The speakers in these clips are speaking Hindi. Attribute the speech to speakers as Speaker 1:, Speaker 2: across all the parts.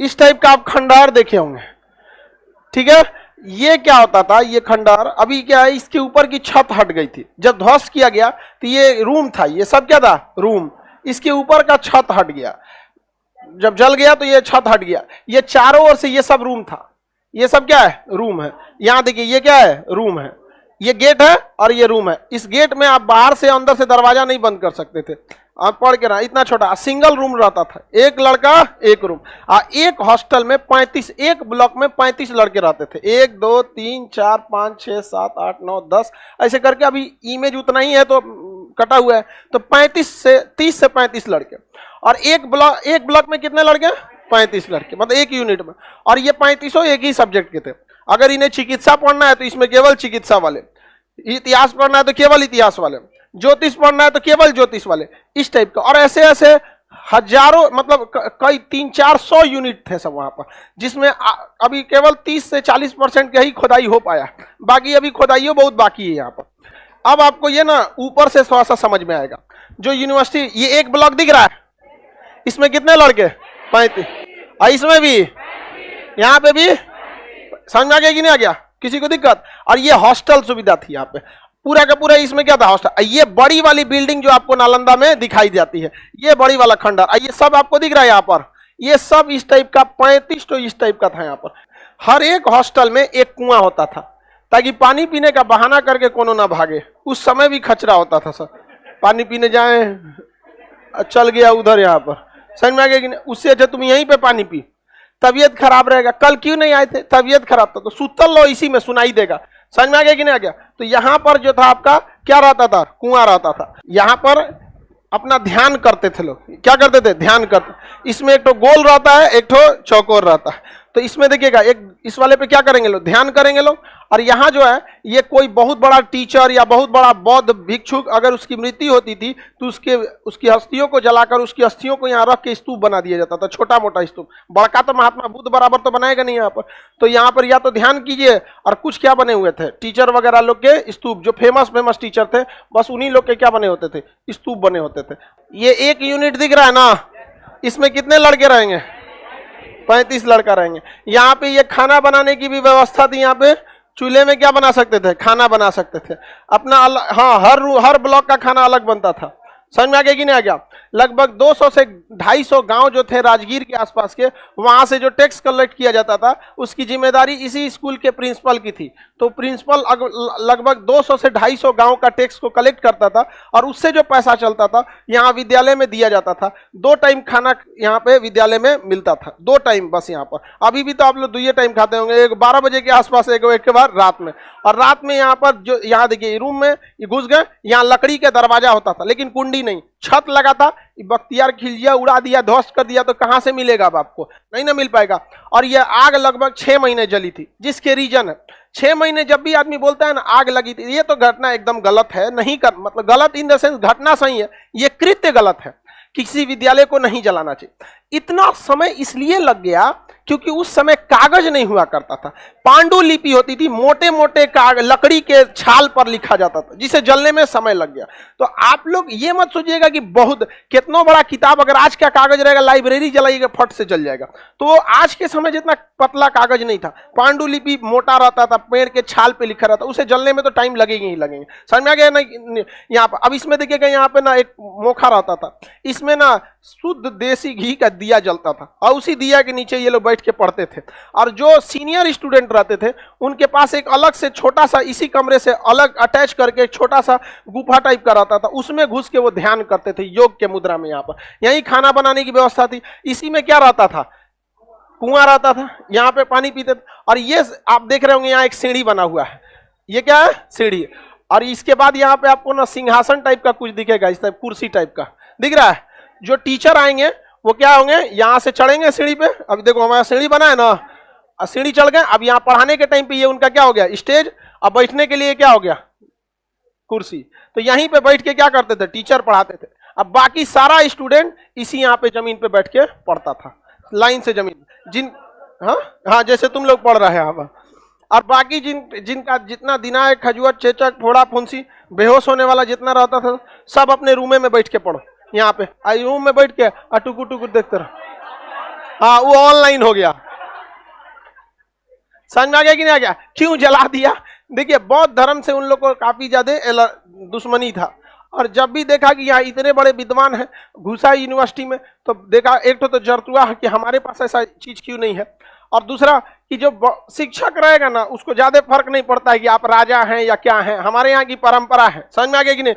Speaker 1: इस टाइप का आप खंडहर देखे होंगे, ठीक है। ये क्या होता था, ये खंडहर अभी क्या है, इसके ऊपर की छत हट गई थी, जब ध्वस्त किया गया तो ये रूम था, ये सब क्या था, रूम, इसके ऊपर का छत हट गया, जब जल गया तो ये छत हट गया, ये चारों ओर से ये सब रूम था, ये सब क्या है, रूम है। यहां देखिए ये क्या है, रूम है, ये गेट है और ये रूम है। इस गेट में आप बाहर से अंदर से दरवाजा नहीं बंद कर सकते थे, आप पढ़ के रहा, इतना छोटा सिंगल रूम रहता था, एक लड़का एक रूम। एक हॉस्टल में 35, एक ब्लॉक में 35 लड़के रहते थे, 1 2 3 4 5 6 7 8 9 10 ऐसे करके, अभी इमेज उतना ही है तो कटा हुआ है, तो 30 से 35 लड़के। और एक ब्लॉक में कितने लड़के, 35 लड़के, मतलब एक यूनिट में। और ये 35 एक ही सब्जेक्ट के थे। अगर इन्हें चिकित्सा पढ़ना है तो इसमें केवल चिकित्सा वाले, इतिहास पढ़ना है तो केवल इतिहास वाले, ज्योतिष पढ़ना है तो केवल ज्योतिष वाले, इस टाइप का। और ऐसे ऐसे हजारों, मतलब कई 300-400 यूनिट थे सब वहां पर, जिसमें अभी केवल 30 से 40% का ही खुदाई हो पाया, बाकी अभी खुदाइयों बहुत बाकी है यहाँ पर। अब आपको ये ना ऊपर से थोड़ा सा समझ में आएगा। जो यूनिवर्सिटी, ये एक ब्लॉक दिख रहा है, इसमें कितने लड़के, 35, और इसमें भी, यहाँ पे भी, समझ में आ गया कि नहीं आ गया, किसी को दिक्कत। और ये हॉस्टल सुविधा थी यहाँ पे, पूरा का पूरा इसमें क्या था, हॉस्टल। ये बड़ी वाली बिल्डिंग जो आपको नालंदा में दिखाई जाती है, ये बड़ी वाला खंडहर, ये सब आपको दिख रहा है यहाँ पर, ये सब इस टाइप का 35 तो इस टाइप का था यहाँ पर। हर एक हॉस्टल में एक कुआं होता था, ताकि पानी पीने का बहाना करके कोनो ना भागे। उस समय भी खचरा होता था सर, पानी पीने जाए, चल गया उधर, यहाँ पर समझ में आ गया कि नहीं। उससे अच्छा तुम यहीं पे पानी पी, तबीयत खराब रहेगा। कल क्यों नहीं आए थे, तबीयत खराब था, तो सुतल लो, इसी में सुनाई देगा। समझ में आ गया कि नहीं आ गया। तो यहाँ पर जो था आपका क्या रहता था, कुआं रहता था। यहाँ पर अपना ध्यान करते थे लोग, क्या करते थे, ध्यान करते। इसमें एक तो गोल रहता है, एक तो चौकोर रहता है। तो इसमें देखिएगा, एक इस वाले पे क्या करेंगे लोग, ध्यान करेंगे लोग। और यहाँ जो है, ये कोई बहुत बड़ा टीचर या बहुत बड़ा बौद्ध भिक्षुक अगर उसकी मृत्यु होती थी तो उसकी अस्थियों को जलाकर उसकी अस्थियों को यहाँ रख के स्तूप बना दिया जाता था, छोटा मोटा स्तूप। बड़का तो महात्मा बुद्ध बराबर तो बनाएगा नहीं यहाँ पर। तो यहाँ पर या तो ध्यान कीजिए, और कुछ क्या बने हुए थे, टीचर वगैरह लोग के स्तूप, जो फेमस टीचर थे, बस उन्हीं लोग के क्या बने होते थे, स्तूप बने होते थे। ये एक यूनिट दिख रहा है ना, इसमें कितने लड़के रहेंगे, 35 लड़का रहेंगे। यहाँ पे ये खाना बनाने की भी व्यवस्था थी। यहाँ पे चूल्हे में क्या बना सकते थे, खाना बना सकते थे अपना हाँ, हर ब्लॉक का खाना अलग बनता था। समझ में आ गया कि नहीं आ गया। लगभग 200 से 250 गांव जो थे राजगीर के आसपास के, वहां से जो टैक्स कलेक्ट किया जाता था उसकी जिम्मेदारी इसी स्कूल के प्रिंसिपल की थी। तो प्रिंसिपल लगभग 200 से 250 गांव का टैक्स को कलेक्ट करता था, और उससे जो पैसा चलता था यहाँ विद्यालय में दिया जाता था। 2 टाइम खाना यहाँ पे विद्यालय में मिलता था, 2 टाइम बस। यहाँ पर अभी भी तो आप लोग 2 टाइम खाते होंगे, एक 12 बजे के आसपास, एक के बाद रात में। और रात में यहाँ पर जो, यहाँ देखिए रूम में घुस गए, यहाँ लकड़ी का दरवाजा होता था, लेकिन कुंडी नहीं, छत लगा था। बख्तियार खिलजिया उड़ा दिया, ध्वस्त कर दिया, तो कहां से मिलेगा अब आपको, नहीं ना मिल पाएगा। और यह आग लगभग 6 महीने जली थी, जिसके रीजन है 6 महीने। जब भी आदमी बोलता है ना आग लगी थी, ये तो घटना एकदम गलत है, नहीं कर, मतलब गलत इन द सेंस, घटना सही है, ये कृत्य गलत है। किसी विद्यालय को नहीं जलाना चाहिए। इतना समय इसलिए लग गया क्योंकि उस समय कागज नहीं हुआ करता था, पांडुलिपि होती थी, मोटे मोटे लकड़ी के छाल पर लिखा जाता था, जिसे जलने में समय लग गया। तो आप लोग ये मत सोचिएगा कि बहुत कितना बड़ा किताब अगर आज का कागज रहेगा, लाइब्रेरी जलाइएगा, फट से जल जाएगा। तो आज के समय जितना पतला कागज नहीं था, पांडुलिपि मोटा रहता था, पेड़ के छाल पे लिखा रहता, उसे जलने में तो टाइम लगेंगे ही लगेंगे। समझ में आ गया ना यहाँ पर। अब इसमें देखिएगा, यहाँ पे ना एक मोखा रहता था, इसमें ना शुद्ध देसी घी का दिया जलता था, और उसी दिया के नीचे ये लोग बैठ के पढ़ते थे। और जो सीनियर स्टूडेंट रहते थे उनके पास एक अलग से छोटा सा, इसी कमरे से अलग अटैच करके एक छोटा सा गुफा टाइप का रहता था, उसमें घुस के वो ध्यान करते थे योग के मुद्रा में। यहाँ पर यही खाना बनाने की व्यवस्था थी। इसी में क्या रहता था, कुआं रहता था, यहाँ पे पानी पीते थे। और ये आप देख रहे होंगे यहाँ एक सीढ़ी बना हुआ है, ये क्या है, सीढ़ी। और इसके बाद यहाँ पे आपको ना सिंहासन टाइप का कुछ दिखेगा, इस टाइप कुर्सी टाइप का दिख रहा है। जो टीचर आएंगे वो क्या होंगे, यहाँ से चढ़ेंगे सीढ़ी पे। अभी देखो हमारा सीढ़ी बना है ना, सीढ़ी चढ़ गए। अब यहाँ पढ़ाने के टाइम पे ये उनका क्या हो गया, स्टेज। अब बैठने के लिए क्या हो गया, कुर्सी। तो यहीं पे बैठ के क्या करते थे, टीचर पढ़ाते थे। अब बाकी सारा स्टूडेंट इसी यहाँ पे जमीन पे बैठ के पढ़ता था, लाइन से जमीन। हाँ जैसे तुम लोग पढ़ रहे हैं अब। और बाकी जिनका जितना दिनाए, खजुआ, चेचक, फोड़ा, फुंसी, बेहोश होने वाला जितना रहता था, सब अपने रूमे में बैठ के पढ़ो। यहाँ पे आई रूम में बैठ के टुकु टुकु देखते रहो। हाँ वो ऑनलाइन हो गया। समझ में आ गया कि नहीं आ गया? क्यों जला दिया? देखिए बौद्ध धर्म से उन लोग को काफी ज्यादा दुश्मनी था, और जब भी देखा कि यहाँ इतने बड़े विद्वान हैं, घुसा यूनिवर्सिटी में, तो देखा एक तो जरतुआ है कि हमारे पास ऐसा चीज क्यों नहीं है, और दूसरा कि जो शिक्षक रहेगा ना उसको ज्यादा फर्क नहीं पड़ता है कि आप राजा हैं या क्या हैं, हमारे यहाँ की परंपरा है। समझ में आ गया कि नहीं?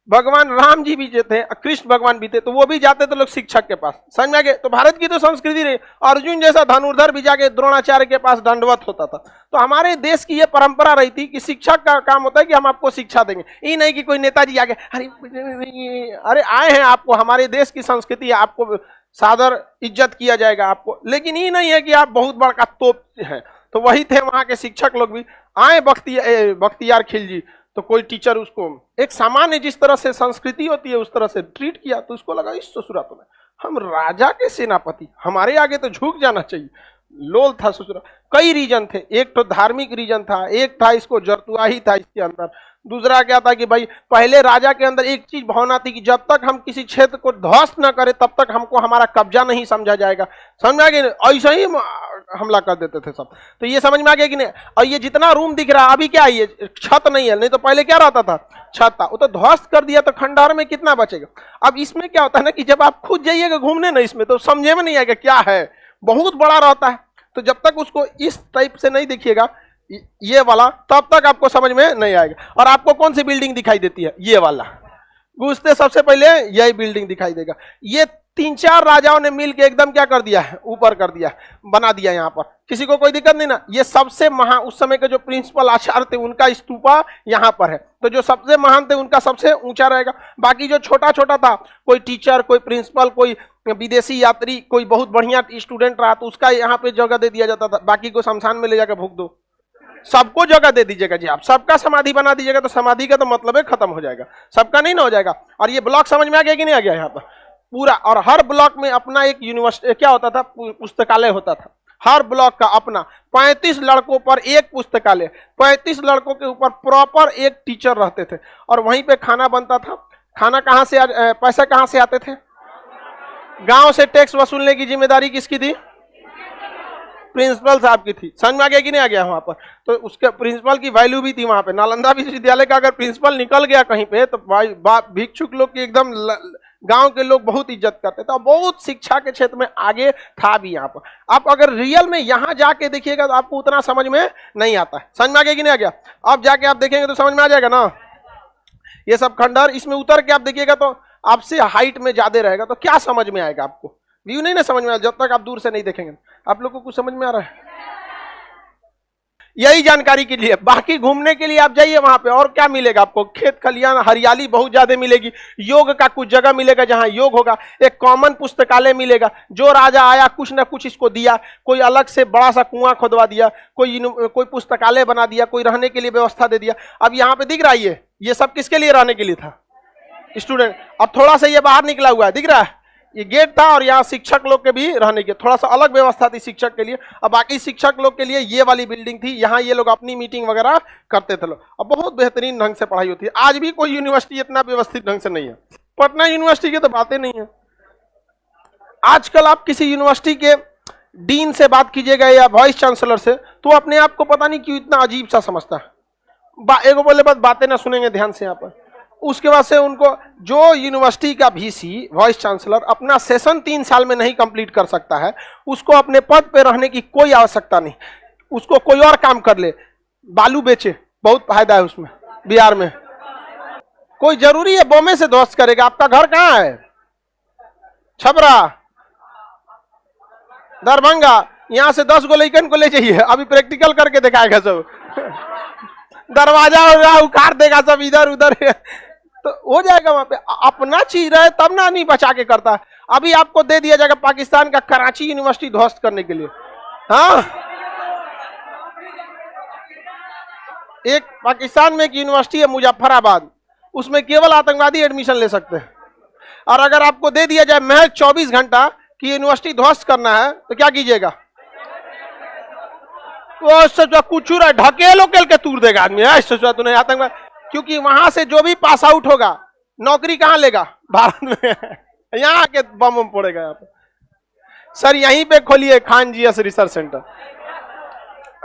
Speaker 1: भगवान राम जी भी जो थे, कृष्ण भगवान भी थे, तो वो भी जाते थे लोग शिक्षक के पास। समझ में आ गया? तो भारत की तो संस्कृति रही, अर्जुन जैसा धनुर्धर भी जाके द्रोणाचार्य के पास दंडवत होता था। तो हमारे देश की ये परंपरा रही थी कि शिक्षक का काम होता है कि हम आपको शिक्षा देंगे, ये नहीं कि कोई नेताजी आगे अरे आए हैं, आपको हमारे देश की संस्कृति है, आपको सादर इज्जत किया जाएगा आपको, लेकिन ये नहीं है कि आप बहुत बड़ा तोप हैं। तो वही थे वहां के शिक्षक लोग भी। आए बख्तियार खिलजी, तो कोई टीचर उसको एक सामान्य जिस तरह से संस्कृति होती है उस तरह से ट्रीट किया, तो उसको लगा इस ससुरा तो हम राजा के सेनापति, हमारे आगे तो झुक जाना चाहिए। लोल था ससुरा। कई रीजन थे, एक तो धार्मिक रीजन था, एक था इसको जरतुआ ही था इसके अंदर, दूसरा क्या था कि भाई पहले राजा के अंदर एक चीज भावना थी कि जब तक हम किसी क्षेत्र को ध्वस्त न करें तब तक हमको हमारा कब्जा नहीं समझा जाएगा। समझ में आ गया? ऐसा ही हमला कर देते थे सब। तो ये समझ में आ गया कि नहीं? और ये जितना रूम दिख रहा है अभी क्या है, ये छत नहीं है, नहीं तो पहले क्या रहता था? छत था, वो तो ध्वस्त कर दिया, तो खंडहर में कितना बचेगा? अब इसमें क्या होता है ना कि जब आप खुद जाइएगा घूमने ना इसमें, तो समझे में नहीं आएगा क्या है, बहुत बड़ा रहता है। तो जब तक उसको इस टाइप से नहीं देखिएगा ये वाला, तब तक आपको समझ में नहीं आएगा। और आपको कौन सी बिल्डिंग दिखाई देती है? ये वाला। घुसते सबसे पहले यही बिल्डिंग दिखाई देगा। ये 3-4 राजाओं ने मिलकर एकदम क्या कर दिया है, ऊपर कर दिया, बना दिया। यहाँ पर किसी को कोई दिक्कत नहीं ना। ये सबसे महान उस समय के जो प्रिंसिपल आचार्य थे उनका स्तूपा यहाँ पर है, तो जो सबसे महान थे उनका सबसे ऊंचा रहेगा। बाकी जो छोटा छोटा था, कोई टीचर, कोई प्रिंसिपल, कोई विदेशी यात्री, कोई बहुत बढ़िया स्टूडेंट रहा, तो उसका यहाँ पे जगह दे दिया जाता था। बाकी को शमशान में ले जाकर भूख दो, सबको जगह दे दीजिएगा जी। आप सबका समाधि बना दीजिएगा तो समाधि का तो मतलब है खत्म हो जाएगा, सबका नहीं ना हो जाएगा। और ये ब्लॉक समझ में आ गया कि नहीं आ गया? यहाँ पर पूरा, और हर ब्लॉक में अपना एक यूनिवर्सिटी क्या होता था, पुस्तकालय होता था। हर ब्लॉक का अपना 35 लड़कों पर एक पुस्तकालय, 35 लड़कों के ऊपर प्रॉपर एक टीचर रहते थे, और वहीं पे खाना बनता था। खाना कहाँ से पैसा कहाँ से आते थे? गांव से टैक्स वसूलने की जिम्मेदारी किसकी थी? प्रिंसिपल साहब की थी। समझ में आ गया कि नहीं आ गया? वहां पर तो उसके प्रिंसिपल की वैल्यू भी थी वहां पे। नालंदा विश्वविद्यालय का अगर प्रिंसिपल निकल गया कहीं पे तो भाई भिक्षुक लोग की एकदम गांव के लोग बहुत इज्जत करते थे, और बहुत शिक्षा के क्षेत्र में आगे था भी यहाँ पर। आप अगर रियल में यहाँ जाके देखिएगा तो आपको उतना समझ में नहीं आता है। समझ में आ गया कि नहीं आ गया? अब जाके आप देखेंगे तो समझ में आ जाएगा ना। ये सब खंडहर, इसमें उतर के आप देखिएगा तो आपसे हाइट में ज्यादा रहेगा, तो क्या समझ में आएगा आपको? व्यू नहीं ना समझ में आएगा जब तक आप दूर से नहीं देखेंगे। आप लोग को कुछ समझ में आ रहा है? यही जानकारी के लिए, बाकी घूमने के लिए आप जाइए वहां पे, और क्या मिलेगा आपको? खेत खलियान, हरियाली बहुत ज्यादा मिलेगी। योग का कुछ जगह मिलेगा जहां योग होगा। एक कॉमन पुस्तकालय मिलेगा, जो राजा आया कुछ ना कुछ इसको दिया, कोई अलग से बड़ा सा कुआं खोदवा दिया, कोई पुस्तकालय बना दिया, कोई रहने के लिए व्यवस्था दे दिया। अब यहाँ पे दिख रहा है ये सब किसके लिए रहने के लिए था? स्टूडेंट। अब थोड़ा सा ये बाहर निकला हुआ है, दिख रहा है? ये गेट था, और यहाँ शिक्षक लोग के भी रहने के थोड़ा सा अलग व्यवस्था थी शिक्षक के लिए। अब बाकी शिक्षक लोग के लिए ये वाली बिल्डिंग थी, यहाँ ये लोग अपनी मीटिंग वगैरह करते थे लोग। अब बहुत बेहतरीन ढंग से पढ़ाई होती है। आज भी कोई यूनिवर्सिटी इतना व्यवस्थित ढंग से नहीं है। पटना यूनिवर्सिटी की तो बातें नहीं है। आजकल आप किसी यूनिवर्सिटी के डीन से बात कीजिएगा या वाइस चांसलर से, तो अपने आप को पता नहीं क्यों इतना अजीब सा समझता है। एगो बोले बस बातें ना सुनेंगे ध्यान से यहाँ पर। उसके बाद से उनको जो यूनिवर्सिटी का वीसी वाइस चांसलर अपना सेशन 3 साल में नहीं कंप्लीट कर सकता है, उसको अपने पद पे रहने की कोई आवश्यकता नहीं। उसको कोई और काम कर ले, बालू बेचे, बहुत फायदा है उसमें। बिहार में कोई जरूरी है बॉम्बे से ध्वस्त करेगा? आपका घर कहाँ है? छपरा, दरभंगा, यहां से 10 गो लड़कन को ले जाइए, अभी प्रैक्टिकल करके दिखाएगा सब। दरवाजा उखाड़ देगा सब इधर उधर, तो हो जाएगा वहां पे। अपना चीज रहे तब ना नहीं बचा के करता। अभी आपको दे दिया जाएगा पाकिस्तान का कराची यूनिवर्सिटी ध्वस्त करने के लिए। हाँ, एक पाकिस्तान में एक यूनिवर्सिटी है मुजफ्फराबाद, उसमें केवल आतंकवादी एडमिशन ले सकते हैं। और अगर आपको दे दिया जाए महज 24 घंटा कि यूनिवर्सिटी ध्वस्त करना है, तो क्या कीजिएगा? वो कुछ ढकेलो के तूर देगा आदमी। सोचा तूने आतंकवाद, क्योंकि वहां से जो भी पास आउट होगा नौकरी कहां लेगा? भारत में। यहाँ आके बम फोड़ेगा। यहाँ पे सर यहीं पे खोलिए खान जीएस रिसर्च सेंटर।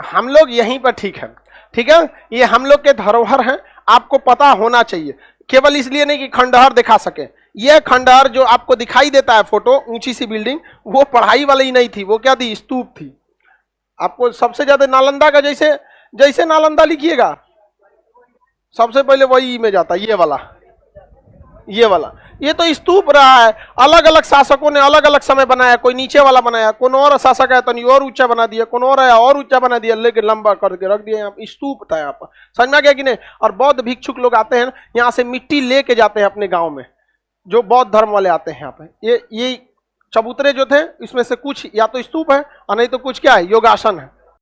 Speaker 1: हम लोग यहीं पर ठीक है, ठीक है। ये हम लोग के धरोहर हैं, आपको पता होना चाहिए। केवल इसलिए नहीं कि खंडहर दिखा सके। यह खंडहर जो आपको दिखाई देता है फोटो, ऊंची सी बिल्डिंग, वो पढ़ाई वाली नहीं थी, वो क्या थी? स्तूप थी। आपको सबसे ज्यादा नालंदा का जैसे जैसे नालंदा लिखिएगा सबसे पहले वही इमेज आता है, ये वाला, ये वाला। ये तो स्तूप रहा है, अलग अलग शासकों ने अलग अलग समय बनाया। कोई नीचे वाला बनाया, कौन और शासक है तो नहीं और ऊंचा बना दिया, कौन और आया और ऊंचा बना दिया, लेकिन लंबा करके रख दिया। यहाँ स्तूप था यहाँ पर, समझ में आ गया कि नहीं? और बौद्ध भिक्षुक लोग आते हैं यहाँ से मिट्टी लेके जाते हैं अपने गाँव में, जो बौद्ध धर्म वाले आते हैं यहाँ पे। ये चबूतरे जो थे इसमें से कुछ या तो स्तूप है और नहीं तो कुछ क्या है, योगासन है।